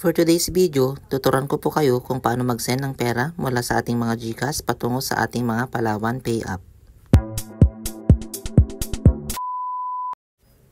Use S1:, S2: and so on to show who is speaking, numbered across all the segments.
S1: For today's video, tuturuan ko po kayo kung paano mag-send ng pera mula sa ating mga GCash patungo sa ating mga Palawan Pay app.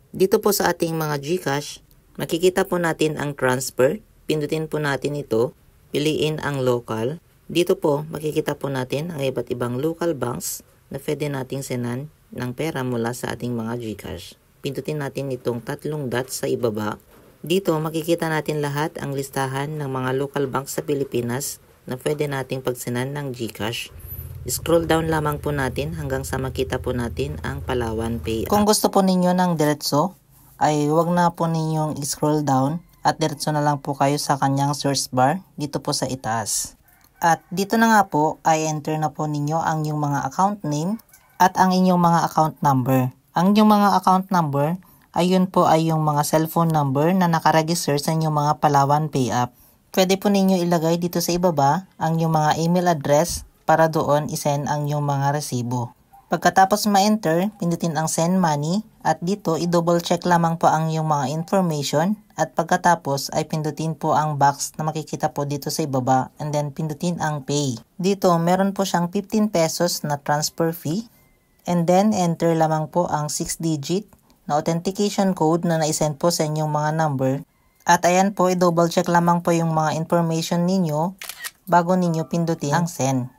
S1: Dito po sa ating mga GCash, makikita po natin ang transfer. Pindutin po natin ito, piliin ang local. Dito po makikita po natin ang iba't ibang local banks na pwede nating sendan ng pera mula sa ating mga GCash. Pindutin natin itong tatlong dots sa ibaba. Dito makikita natin lahat ang listahan ng mga local banks sa Pilipinas na pwede nating pagsenan ng GCash. Scroll down lamang po natin hanggang sa makita po natin ang Palawan Pay app. Kung gusto po ninyo ng diretso, ay huwag na po ninyong scroll down at diretso na lang po kayo sa kanyang search bar dito po sa itaas. At dito na nga po ay enter na po ninyo ang inyong mga account name at ang inyong mga account number. Ang inyong mga account number, ayun po ay yung mga cellphone number na nakaregister sa inyong mga Palawan Pay app. Pwede po ninyo ilagay dito sa ibaba ang inyong mga email address para doon isend ang inyong mga resibo. Pagkatapos ma-enter, pindutin ang send money at dito i-double check lamang po ang inyong mga information at pagkatapos ay pindutin po ang box na makikita po dito sa ibaba and then pindutin ang pay. Dito meron po siyang 15 pesos na transfer fee and then enter lamang po ang 6-digit na authentication code na na-send po sa inyong mga number. At ayan po, i-double check lamang po yung mga information ninyo bago ninyo pindutin ang send.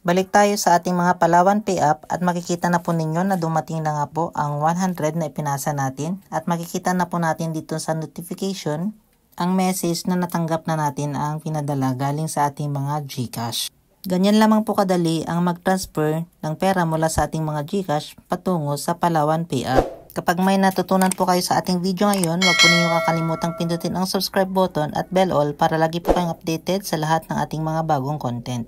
S1: Balik tayo sa ating mga Palawan Pay app at makikita na po ninyo na dumating na nga po ang 100 na ipinasa natin. At makikita na po natin dito sa notification ang message na natanggap na natin ang pinadala galing sa ating mga GCash. Ganyan lamang po kadali ang mag-transfer ng pera mula sa ating mga GCash patungo sa Palawan Pay app. Kapag may natutunan po kayo sa ating video ngayon, huwag po ninyo kakalimutang pindutin ang subscribe button at bell all para lagi po kayong updated sa lahat ng ating mga bagong content.